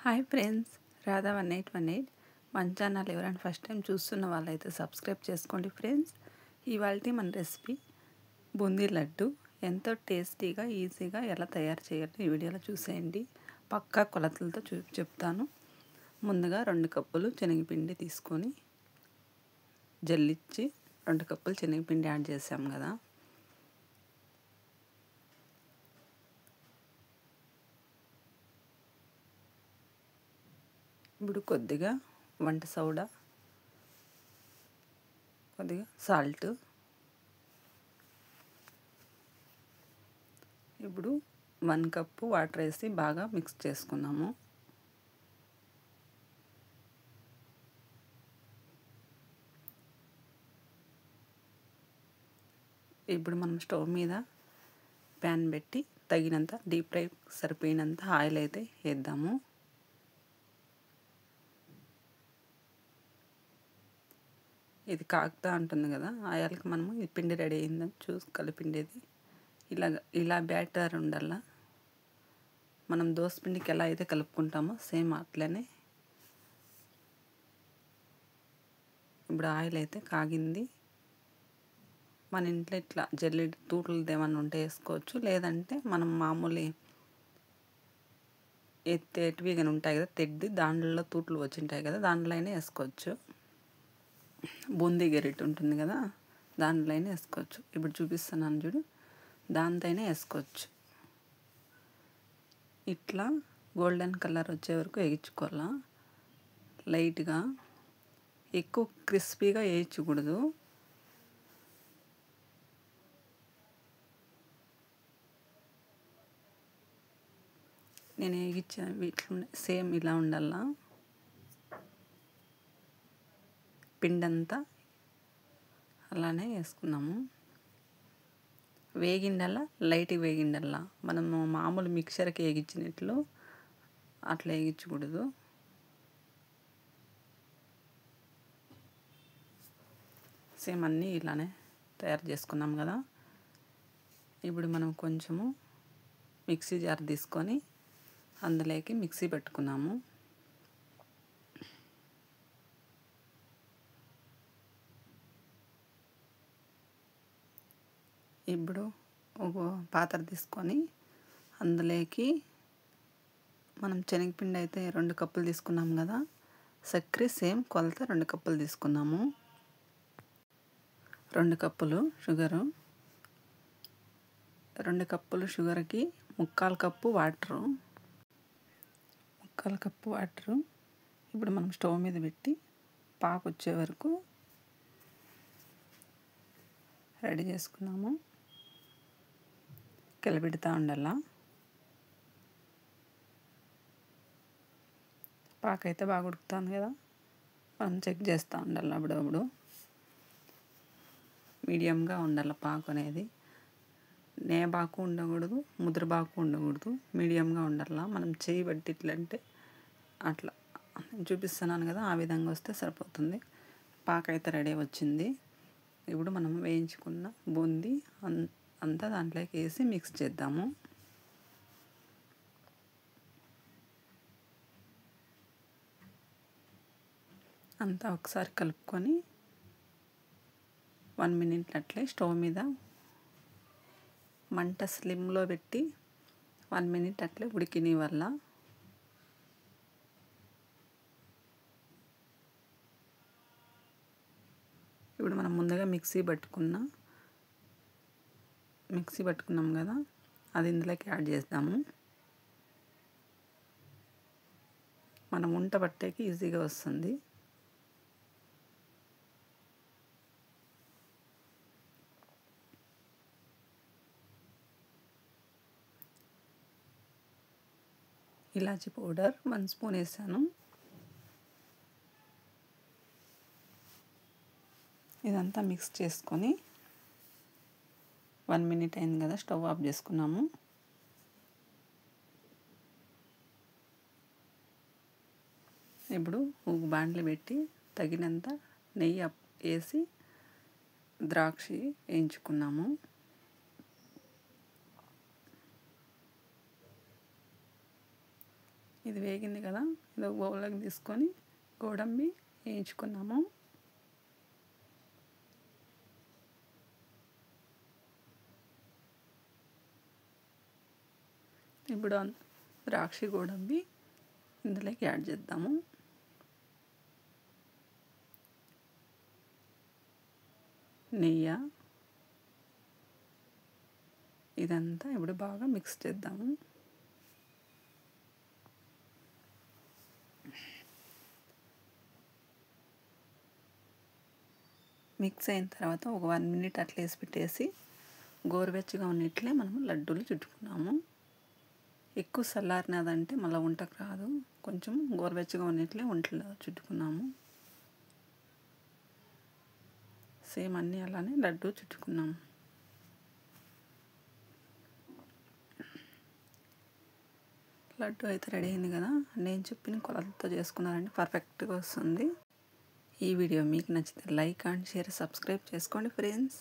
Hi friends, Radha 1818 మన channel ఎవరైనా first time చూస్తున్న వాళ్ళైతే సబ్స్క్రైబ్ చేసుకోండి ఫ్రెండ్స్. ఇవాళ మన రెసిపీ బూందీ లడ్డు ఎంతో టేస్టీగా ఈజీగా ఎలా తయారు చేయాలో ఈ వీడియోలో చూసేయండి. పక్కా కొలతలతో చెప్తాను. ముందుగా 2 కప్పులు శనగపిండి తీసుకొని జల్లించి 2 కప్పులు శనగపిండి యాడ్ చేసాం కదా. ఇప్పుడు కొద్దిగా వంట సోడా, కొద్దిగా సాల్ట్, ఇప్పుడు 1 కప్పు వాటర్ వేసి బాగా మిక్స్ చేసుకున్నాము. ఇప్పుడు మనం స్టవ్ మీద ప్యాన్ పెట్టి తగినంత డీప్ ఫ్రై సరిపోయినంత ఆయిల్ అయితే వేద్దాము. ఇది కాగుతూ ఉంటుంది కదా, ఆయిల్కి మనము ఈ పిండి రెడీ అయిందని చూసి కలిపిండేది. ఇలా బ్యాటర్ ఉండాల. మనం దోస పిండికి ఎలా అయితే కలుపుకుంటామో సేమ్ అట్లనే. ఇప్పుడు ఆయిల్ అయితే కాగింది. మన ఇంట్లో ఇట్లా జల్లి తూట్లది ఏమన్నా ఉంటే వేసుకోవచ్చు, లేదంటే మనం మామూలు ఎత్తేటివి కానీ ఉంటాయి కదా, తెడ్డి దాంట్లో తూట్లు వచ్చింటాయి కదా, దాంట్లో అయినా వేసుకోవచ్చు. బూందీ గరిటె ఉంటుంది కదా, దాంట్లో అయినా వేసుకోవచ్చు. ఇప్పుడు చూపిస్తున్నాను చూడు, దాంతో అయినా వేసుకోవచ్చు. ఇట్లా గోల్డెన్ కలర్ వచ్చే వరకు వేయించుకోవాలా. లైట్గా, ఎక్కువ క్రిస్పీగా వేయించకూడదు. నేను వేయించిన వీటిలో సేమ్ ఇలా ఉండాల. పిండంతా అలానే వేసుకున్నాము. వేగిండల్లా, లైట్గా వేగిండల్లా. మనము మామూలు మిక్చర్కి వేగించినట్లు అట్లా వేగించకూడదు. సేమ్ అన్నీ ఇలానే తయారు చేసుకున్నాం కదా. ఇప్పుడు మనం కొంచెము మిక్సీ జార్ తీసుకొని అందులోకి మిక్సీ పెట్టుకున్నాము. ఇప్పుడు ఒక పాత్ర తీసుకొని అందులోకి మనం శనగపిండి అయితే 2 కప్పులు తీసుకున్నాం కదా, చక్కెర సేమ్ కొలత 2 కప్పులు తీసుకున్నాము. 2 కప్పులు షుగరు, 2 కప్పులు షుగర్కి 3/4 కప్పు వాటరు. 3/4 cup water. ఇప్పుడు మనం స్టవ్ మీద పెట్టి పాకు వచ్చే వరకు రెడీ చేసుకున్నాము. కలిపెడతా ఉండాల. పాకు అయితే బాగా ఉడుకుతుంది కదా, మనం చెక్ చేస్తూ ఉండాలి అప్పుడప్పుడు. మీడియంగా ఉండాలి పాకు అనేది. నేబాకు ఉండకూడదు, ముద్రబాకు ఉండకూడదు, మీడియంగా ఉండాలి. మనం చేయి బట్టి ఇట్లంటే అట్లా చూపిస్తున్నాను కదా, ఆ విధంగా వస్తే సరిపోతుంది. పాకు అయితే రెడీ వచ్చింది. ఇప్పుడు మనం వేయించుకున్న బూందీ అంతా దాంట్లోకి వేసి మిక్స్ చేద్దాము. అంతా ఒకసారి కలుపుకొని 1 మినిట్ అట్లే స్టవ్ మీద మంట స్లిమ్లో పెట్టి 1 మినిట్ అట్లే ఉడికిని వల్ల ఇప్పుడు మనం ముందుగా మిక్సీ పట్టుకున్నాం కదా, అది ఇందులోకి యాడ్ చేద్దాము. మనం ఉంట పట్టేకి ఈజీగా వస్తుంది. ఇలాచి పౌడర్ 1 స్పూన్ వేసాను. ఇదంతా మిక్స్ చేసుకొని 1 మినిట్ అయింది కదా, స్టవ్ ఆఫ్ చేసుకున్నాము. ఇప్పుడు ఒక బాండ్లు పెట్టి తగినంత నెయ్యి వేసి ద్రాక్ష వేయించుకున్నాము. ఇది వేగింది కదా, ఇది ఒక బౌల్లోకి తీసుకొని గోడంబి వేయించుకున్నాము. ఇప్పుడు ద్రాక్ష గోడంబి ఇందులోకి యాడ్ చేద్దాము. నెయ్యి ఇదంతా ఇప్పుడు బాగా మిక్స్ చేద్దాము. మిక్స్ అయిన తర్వాత ఒక 1 మినిట్ అట్లా వేసి పెట్టేసి గోరువెచ్చగా ఉన్నట్లే మనము లడ్డూలు చుట్టుకున్నాము. ఎక్కువ చల్లారినదంటే మళ్ళీ వంటకు రాదు, కొంచెం గోరువెచ్చగా ఉన్నట్లే వంటలు చుట్టుకున్నాము. సేమ్ అన్నీ అలానే లడ్డు చుట్టుకున్నాము. లడ్డు అయితే రెడీ అయింది కదా, నేను చెప్పిన కొలతతో చేసుకున్నారంటే పర్ఫెక్ట్గా వస్తుంది. ఈ వీడియో మీకు నచ్చితే లైక్ అండ్ షేర్, సబ్స్క్రైబ్ చేసుకోండి ఫ్రెండ్స్.